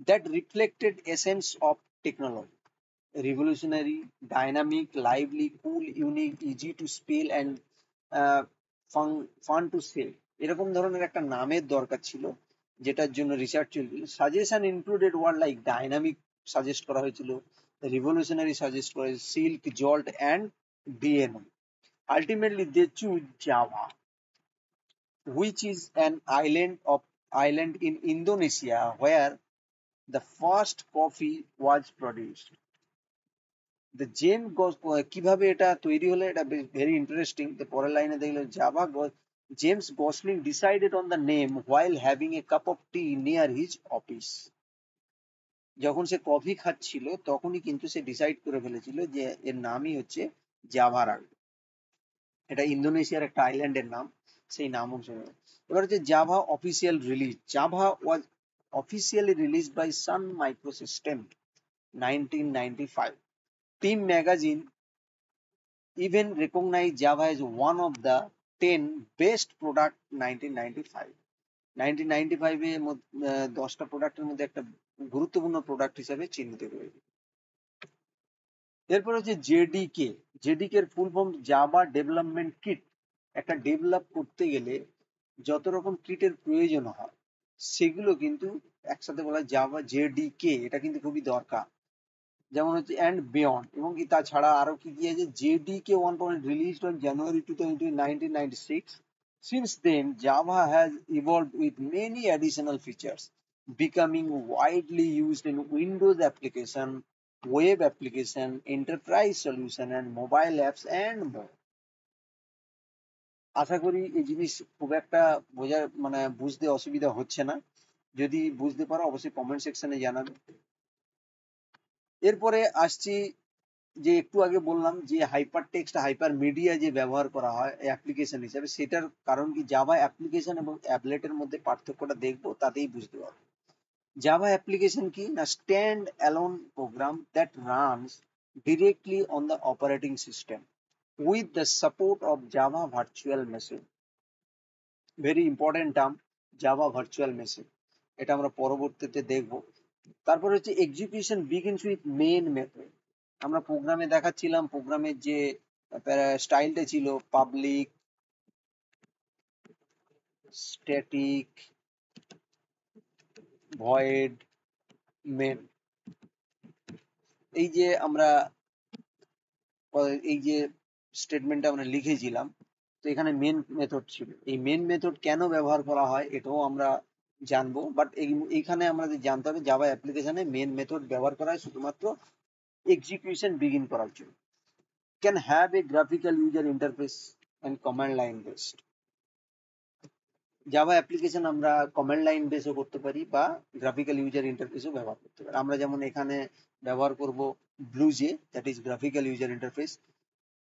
that reflected essence of technology, revolutionary, dynamic, lively, cool, unique, easy to spell and fun to say, এরকম ধরনের একটা নামের দরকার ছিল, যেটার জন্য রিসার্চ চলছিল। Suggestion included word like dynamic suggest করা হয়েছিল, revolutionary suggest was Silk, Jolt, and DNO. Ultimately, they choose Java, which is an island in Indonesia where the first coffee was produced. The কিভাবে এটা তৈরি হলো, এটা very interesting. তো পরের লাইনে দেখলো Java James Gosling decided on the name while having a cup of tea near his office. যখন সে কফি খাচ্ছিল তখনই কিন্তু সে ডিসাইড করে ফেলেছিল যে এর নামই হচ্ছে জাভা রাখবে। এটা ইন্দোনেশিয়ার একটা আইল্যান্ডের নাম, সেই নাম অনুসারে। এবার হচ্ছে Java official release, Java was officially release by Sun Microsystem 1995. Time magazine even recognized Java as one of the 10 best product 1995. 1995 এ 10টা প্রোডাক্টের মধ্যে একটা গুরুত্বপূর্ণ প্রোডাক্ট হিসেবে চিহ্নিত করেছে। এরপর হচ্ছে জেডিকে, জেডিকে এর full form Java development kit. একটা ডেভেলপ করতে গেলে যত রকম কিটের প্রয়োজন হয় সেগুলো কিন্তু একসাথে বলা হয় জাভা জেডিকে, এটা কিন্তু খুবই দরকার। যেমন হচ্ছে অ্যান্ড বিয়ন্ড, এবং কি তাছাড়া আরো কি কি আছে, JDK 1 released on January 1996. Since then, Java has evolved with many additional features, becoming widely used in Windows application, web application, enterprise solution, and mobile apps, and more. আশা করি এই জিনিস খুব একটা বোঝার মানে বুঝতে অসুবিধা হচ্ছে না। যদি বুঝতে পারো অবশ্যই কমেন্ট সেকশনে জানাবে। এরপরে আসছি যে একটু আগে বললাম যে হাইপার টেক্সট হাইপার মিডিয়া যে ব্যবহার করা হয় অ্যাপ্লিকেশন হিসেবে, সেটার কারণ কি, জাভা অ্যাপ্লিকেশন এবং অ্যাপলেটের মধ্যে পার্থক্যটা দেখবো, তাতেই বুঝতে পারবো। জাভা অ্যাপ্লিকেশন কি না, stand alone program that runs directly on the operating system with the support of Java virtual machine. Very important term, Java virtual machine, এটা আমরা পরবর্তীতে দেখবো। তারপর হচ্ছে execution begins with main method. আমরা প্রোগ্রামে দেখাচ্ছিলাম প্রোগ্রামের যে স্টাইলটা ছিল পাবলিক, স্ট্যাটিক, ভয়েড, মেন। এই যে আমরা এই যে স্টেটমেন্টটা আমরা লিখেছিলাম, তো এখানে মেন মেথড ছিল। এই মেন মেথড কেন ব্যবহার করা হয় এটাও আমরা জানবো, বাট এইখানে আমাদের জানতে হবে জাভা অ্যাপ্লিকেশনে মেন মেথড ব্যবহার করা হয় শুধুমাত্র এক্সিকিউশন বিগিন করার জন্য। Can have a graphical user interface and command line based. Java application আমরা কমান্ড লাইন বেসও করতে পারি বা গ্রাফিক্যাল ইউজার ইন্টারফেসও ব্যবহার করতে পারি। আমরা যেমন এখানে ব্যবহার করব BlueJ, that is graphical user interface,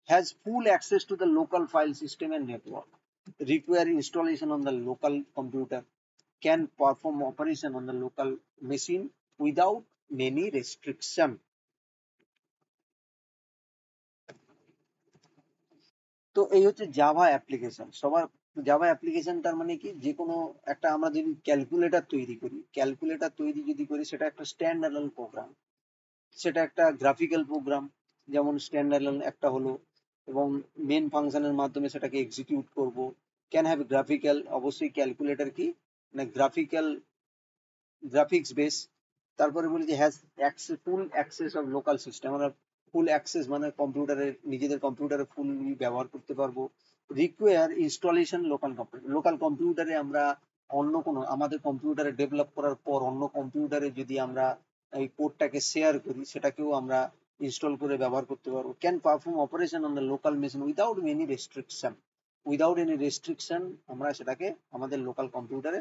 has full access to the local file system and network, require installation on the local computer, can perform operation on the local machine without many restriction. তো এই হচ্ছে Java application. সবার Java application তার মানে কি, যে কোনো একটা আমরা যদি ক্যালকুলেটর তৈরি করি, ক্যালকুলেটর তৈরি যদি করি সেটা একটা স্ট্যান্ড অ্যালোন প্রোগ্রাম, সেটা একটা গ্রাফিক্যাল প্রোগ্রাম, যেমন স্ট্যান্ড অ্যালোন একটা হলো, এবং মেন ফাংশনের মাধ্যমে সেটাকে এক্সিকিউট করব। ক্যান হ্যাভ গ্রাফিক্যাল, অবশ্যই ক্যালকুলেটর কি না গ্রাফিক্যাল, গ্রাফিক্স বেস। তারপরে বলি যে has access, full access of local system, আমরা ফুল অ্যাক্সেস মানে কম্পিউটারের, নিজেদের কম্পিউটারে ফুল ব্যবহার করতে পারবো। Require installation local computer, local কম্পিউটারে আমরা অন্য কোনো আমাদের কম্পিউটারে ডেভেলপ করার পর অন্য কম্পিউটারে যদি আমরা এই কোডটাকে শেয়ার করি, সেটাকেও আমরা ইনস্টল করে ব্যবহার করতে পারবো। Can perform operation on the local machine without any restriction, without any restriction আমরা সেটাকে আমাদের লোকাল কম্পিউটারে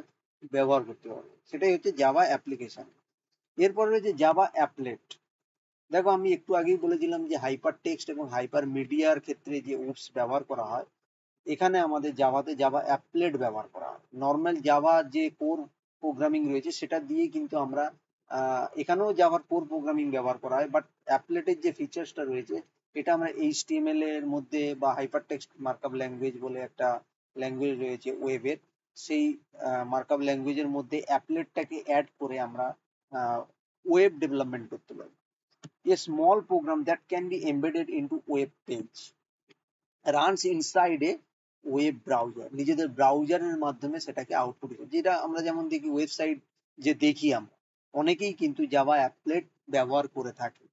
ব্যবহার করতে পারবো। সেটাই হচ্ছে জাভা অ্যাপ্লিকেশন। এরপর রয়েছে জাভা অ্যাপলেট। দেখো আমি একটু আগেই বলেছিলাম যে হাইপার টেক্সট এবং হাইপার মিডিয়ার ক্ষেত্রে যে ওপস ব্যবহার করা হয়, এখানে আমাদের জাভাতে জাভা অ্যাপলেট ব্যবহার করা হয়। নর্মাল জাভা যে কোর প্রোগ্রামিং রয়েছে সেটা দিয়ে কিন্তু আমরা এখানেও জাভার কোর প্রোগ্রামিং ব্যবহার করা হয়, বাট অ্যাপলেটের যে ফিচার্সটা রয়েছে এটা আমরা এইচটিএমএল এর মধ্যে বা হাইপার টেক্সট মার্কআপ ল্যাঙ্গুয়েজ বলে একটা ল্যাঙ্গুয়েজ রয়েছে ওয়েবের, সেই মার্কআপ ল্যাঙ্গুয়েজের মধ্যে অ্যাপলেটটাকে অ্যাড করে আমরা ওয়েব ডেভেলপমেন্ট করতে পারি। A small program that can be embedded into web page runs inside a web browser, নিজেদের ব্রাউজারের মাধ্যমে সেটাকে আউটপুট করে, যেটা আমরা যেমন দেখি ওয়েবসাইট যে দেখি আমরা, অনেকেই কিন্তু জাভা অ্যাপলেট ব্যবহার করে থাকে।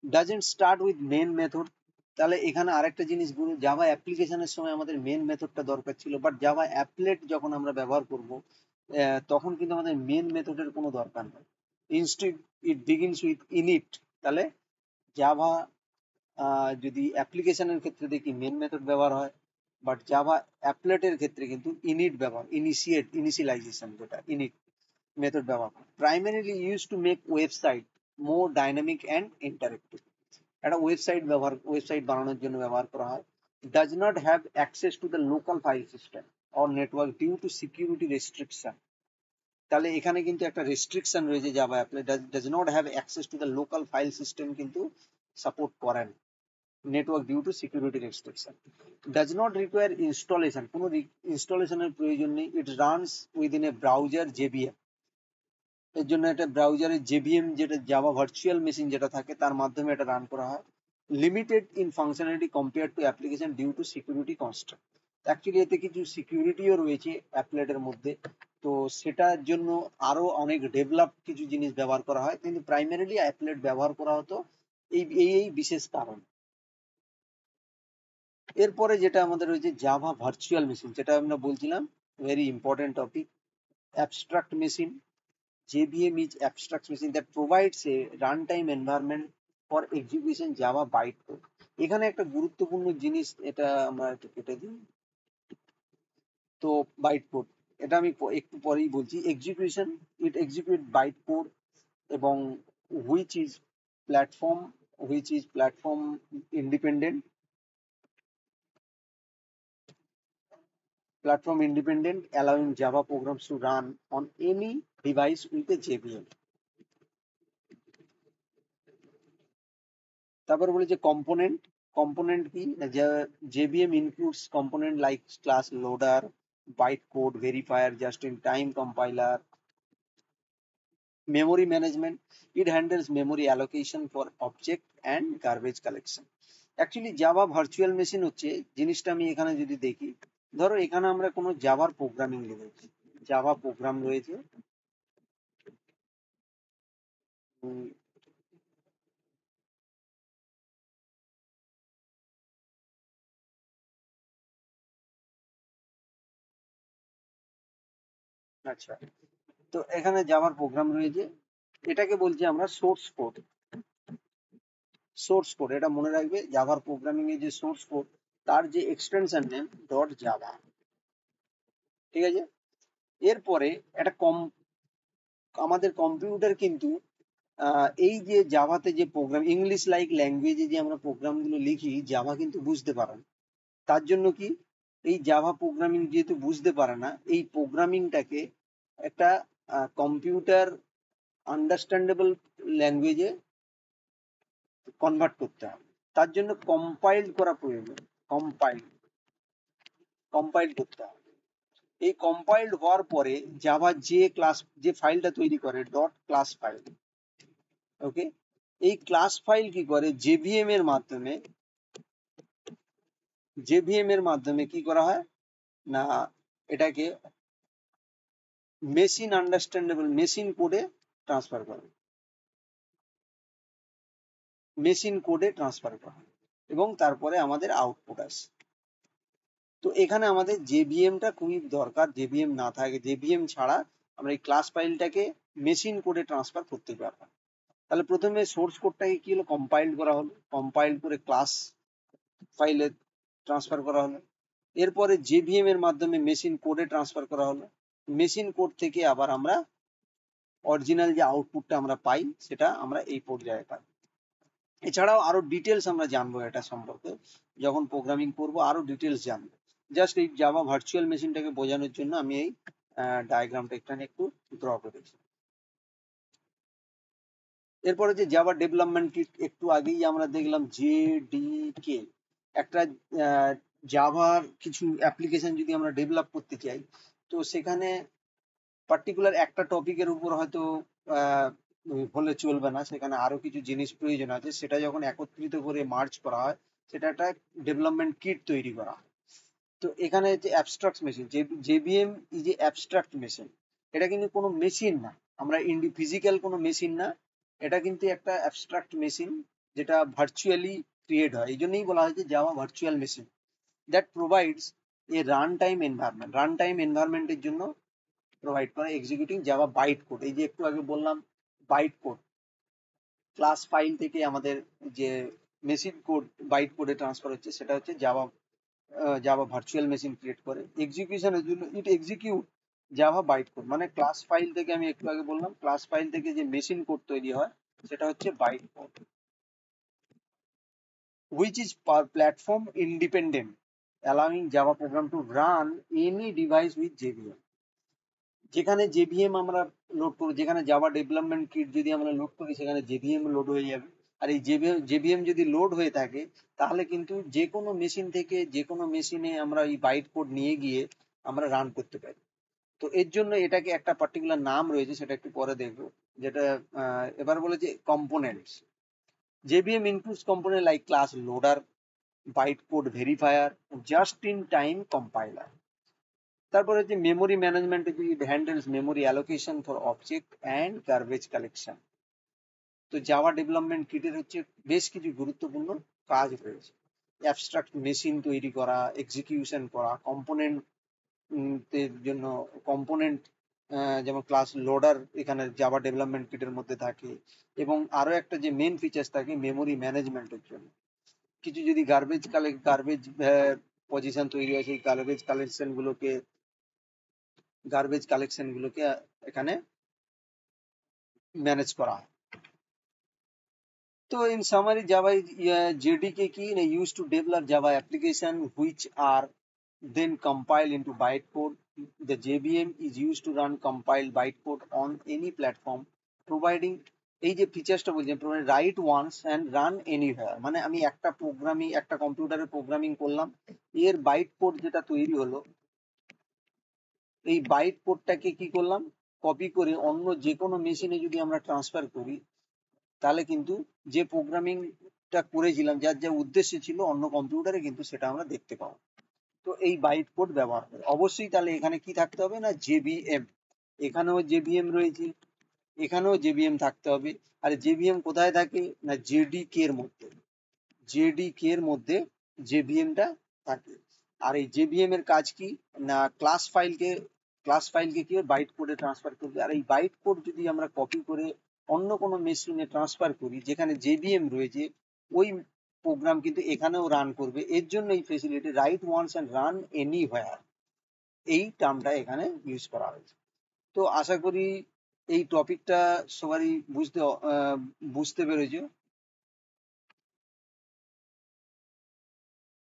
Doesn't start with main method, তাহলে এখানে আরেকটা জিনিস বলি, জাভা অ্যাপ্লিকেশনের সময় আমাদের মেন মেথডটা দরকার ছিল, বাট জাভা অ্যাপলেট যখন আমরা ব্যবহার করব তখন কিন্তু আমাদের মেন মেথডের কোনো দরকার নেই। Instead it begins with init. তাহলে জাভা যদি অ্যাপ্লিকেশনের ক্ষেত্রে দেখি মেন মেথড ব্যবহার হয়, বাট জাভা অ্যাপলেটের ক্ষেত্রে কিন্তু ইনিট ব্যবহার, ইনিশিয়ালাইজেশন যেটা ইনিট মেথড ব্যবহার করে। Primarily use to make website more dynamic and interactive, একটা ওয়েবসাইট বানানোর জন্য ব্যবহার করা হয়। Does not have access to the local file system or network due to security restriction. তাহলে এখানে কিন্তু একটা রেস্ট্রিকশন রয়েছে, Java applet does not have access to the local file system কিন্তু সাপোর্ট করেন, network due to security restriction. Does not require installation, কোনো ইনস্টলেশনের প্রয়োজন নেই। It runs within a browser JBM, এর জন্য একটা ব্রাউজারের জেবিএম যেটা জাভা ভার্চুয়াল মেশিন যেটা থাকে তার মাধ্যমে এটা রান করা হয়। Limited in functionality compare to application due to security constraint, actually এতে কিছু সিকিউরিটিও রয়েছে অ্যাপলেটের মধ্যে, তো সেটার জন্য আরো অনেক ডেভেলপ কিছু জিনিস ব্যবহার করা হয়, কিন্তু প্রাইমারিলি অ্যাপলেট ব্যবহার করা হতো এই বিশেষ কারণ। এরপরে যেটা আমাদের রয়েছে জাভা ভার্চুয়াল মেশিন, যেটা আমরা বলছিলাম very important topic, abstract machine. JVM is abstract machine that provides a runtime environment for execution Java bytecode. এখানে একটা গুরুত্বপূর্ণ জিনিস, এটা আমরা একটু কেটে দিই, তো বাইট কোড এটা আমি একটু পরেই বলছি। এক্সিকিউশন, ইট এক্সিকিউট বাইট কোড এবং which is platform, independent, allowing Java programs to run on any device with a JVM. তারপর বলেছে কম্পোনেন্ট, কম্পোনেন্ট কি না, JVM includes component like class loader, bytecode verifier, just in time compiler, memory management. It handles memory allocation for object and garbage collection. Actually Java virtual machine হচ্ছে জিনিসটা, আমি এখানে যদি দেখি, ধরো এখানে আমরা কোনো জাভার প্রোগ্রামিং লিখেছি, জাভা প্রোগ্রাম রয়েছে, আচ্ছা, তো এখানে জাভার প্রোগ্রাম রয়েছে, এটাকে বলছি আমরা সোর্স কোড। সোর্স কোড এটা মনে রাখবে, জাভার প্রোগ্রামিং এর যে সোর্স কোড তার যে এক্সটেনশন নেম ডট জাভা, ঠিক আছে। এরপরে একটা আমাদের কম্পিউটার কিন্তু এই যে জাভাতে যে প্রোগ্রাম, ইংলিশ লাইক ল্যাঙ্গুয়েজে যে আমরা প্রোগ্রামগুলো লিখি জাভা কিন্তু বুঝতে পারে না। তার জন্য কি, এই জাভা প্রোগ্রামিং যেহেতু বুঝতে পারে না, এই প্রোগ্রামিংটাকে একটা কম্পিউটার আন্ডারস্ট্যান্ডেবল ল্যাঙ্গুয়েজে কনভার্ট করতে হবে। তার জন্য কম্পাইল করা প্রয়োজন, কম্পাইল কম্পাইল করতে হবে। এই কম্পাইলড হওয়ার পরে জাভা যে ফাইলটা তৈরি করে ডট ক্লাস ফাইল, ওকে, এই ক্লাস ফাইল কি করে জেভিএম এর মাধ্যমে কি করা হয় না এটাকে মেশিন আন্ডারস্ট্যান্ডেবল মেশিন কোডে ট্রান্সফার করে, এবং তারপরে আমাদের আউটপুট আসে। তো এখানে আমাদের জেভিএমটা খুবই দরকার, জেভিএম না থাকে, জেভিএম ছাড়া আমরা এই ক্লাস ফাইলটাকে মেশিন কোডে ট্রান্সফার করতে পারবো। তাহলে প্রথমে সোর্স কোডটাকে কি হলো, কম্পাইল করা হলো, কম্পাইল করে ক্লাস ফাইলে ট্রান্সফার করা হলো। এরপরে জেভিএম এর মাধ্যমে মেশিন কোডে ট্রান্সফার করা হলো। মেশিন কোড থেকে আবার আমরা অরিজিনাল যে আউটপুটটা আমরা পাই সেটা আমরা এই পর্যায়ে পাই। এছাড়াও আরো ডিটেলস আমরা জানবো এটা সম্পর্কে, যখন প্রোগ্রামিং করবো আরো ডিটেলস জানবো। জাস্ট এই জাভা ভার্চুয়াল মেশিনটাকে বোঝানোর জন্য আমি এই ডায়াগ্রামটা এখানে একটু ড্র করেছি। এরপরে যে জাভা ডেভেলপমেন্ট কিট, একটু আগেই আমরা দেখলাম জেডিকে, একটা জাভার কিছু অ্যাপ্লিকেশন যদি আমরা ডেভেলপ করতে চাই, তো সেখানে পার্টিকুলার একটা টপিকের উপর হয়তো হলে চলবে না, সেখানে আরো কিছু জিনিস প্রয়োজন আছে। সেটা যখন একত্রিত করে মার্জ করা হয় সেটা একটা ডেভেলপমেন্ট কিট তৈরি করা হয়। তো এখানে যে abstract machine, JVM is a abstract machine, এটা কিন্তু কোনো মেশিন না, আমরা ফিজিক্যাল কোনো মেশিন না, এটা কিন্তু একটা অ্যাবস্ট্রাক্ট মেশিন যেটা ভার্চুয়ালি ক্রিয়েট হয়। এই জন্যই বলা হয়েছে Java virtual machine that provides a run time environment. Run time এনভায়রনমেন্টের জন্য প্রোভাইড করে এক্সিকিউটিং জাভা বাইট কোড। এই যে একটু আগে বললাম বাইট কোড, ক্লাস ফাইল থেকে আমাদের যে মেশিন কোড বাইট কোডে ট্রান্সফার হচ্ছে, সেটা হচ্ছে জাভা ভার্চুয়াল মেশিন ক্রিয়েট করে। এক্সিকিউশনের জন্য ইট এক্সিকিউট জাভা বাইট কোড, মানে ক্লাস ফাইল থেকে, আমি একটু আগে বললাম ক্লাস ফাইল থেকে যে মেশিন কোড তৈরি হয় সেটা হচ্ছে byte code, which is platform independent, allowing Java program to run any device with JVM। যেখানে জেভিএম আমরা লোড করি, যেখানে জাভা ডেভেলপমেন্ট কিট যদি আমরা লোড করি সেখানে জেভিএম লোড হয়ে যাবে। আর এই জেভিএম যদি লোড হয়ে থাকে তাহলে কিন্তু যে কোনো মেশিন থেকে যে কোনো মেশিনে আমরা এই বাইট কোড নিয়ে গিয়ে আমরা রান করতে পারি। তো এর জন্য এটাকে একটা পার্টিকুলার নাম রয়েছে, সেটা একটু পরে দেখবো। যেটা এবার বলেছে components. JVM includes component like class loader, bytecode verifier, just in time compiler। তারপরে হচ্ছে memory management, it handles memory allocation for object and garbage collection. তো জাভা ডেভেলপমেন্ট কিটের হচ্ছে বেশ কিছু গুরুত্বপূর্ণ কাজ রয়েছে। অ্যাবস্ট্রাক্ট মেশিন তৈরি করা, এক্সিকিউশন করা, কম্পোনেন্ট এর জন্য কম্পোনেন্ট, যেমন ক্লাস লোডার এখানে জাভা ডেভেলপমেন্ট কিটের মধ্যে থাকে, এবং আরো একটা যে মেন ফিচার্স থাকে মেমোরি ম্যানেজমেন্টের জন্য। কিছু যদি গার্বেজ পজিশন তৈরি হয়, সেই গার্বেজ কালেকশন গুলোকে এখানে ম্যানেজ করা হয়। তো ইন সামারি জাভা জেডিকে কি না use to develop Java application which are then compile into bytecode. The JVM is used to run compiled bytecode on any platform, providing এই যে ফিচার্সটা বলছেন write once and run anywhere, মানে আমি একটা কম্পিউটারে প্রোগ্রামিং করলাম, এর বাইট কোড যেটা তৈরি হলো, এই বাইট কোডটাকে কি করলাম, কপি করে অন্য যে কোনো মেশিনে যদি আমরা ট্রান্সফার করি, তাহলে কিন্তু যে প্রোগ্রামিংটা করেছিলাম যার যা উদ্দেশ্য ছিল অন্য কম্পিউটারে কিন্তু সেটা আমরা দেখতে পাবো। তো এই বাইট কোড ব্যবহার করে অবশ্যই তাহলে এখানে কি থাকতে হবে না জেভিএম, এখানেও জেভিএম রয়েছে, এখানেও জেভিএম থাকতে হবে। আর জেভিএম কোথায় থাকে না জেডিকে এর মধ্যে, জেডিকে এর মধ্যে জেভিএমটা থাকে। আর এই জেভিএম এর কাজ কি না ক্লাস ফাইলকে কি বাইট কোডে ট্রান্সফার করবে। আর এই বাইট কোড যদি আমরা কপি করে অন্য কোনো মেশিনে ট্রান্সফার করি যেখানে জেভিএম রয়েছে, ওই প্রোগ্রাম কিন্তু এখানেও রান করবে। এর জন্য এই facility write once and run anywhere, এই টার্মটা এখানে ইউজ করা হয়েছে। তো আশা করি এই টপিকটা সবারই বুঝতে পেরেছো।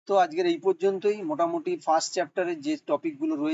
তো আজকের এই পর্যন্তই, মোটামুটি ফার্স্ট চ্যাপ্টারের যে টপিকগুলো রয়েছে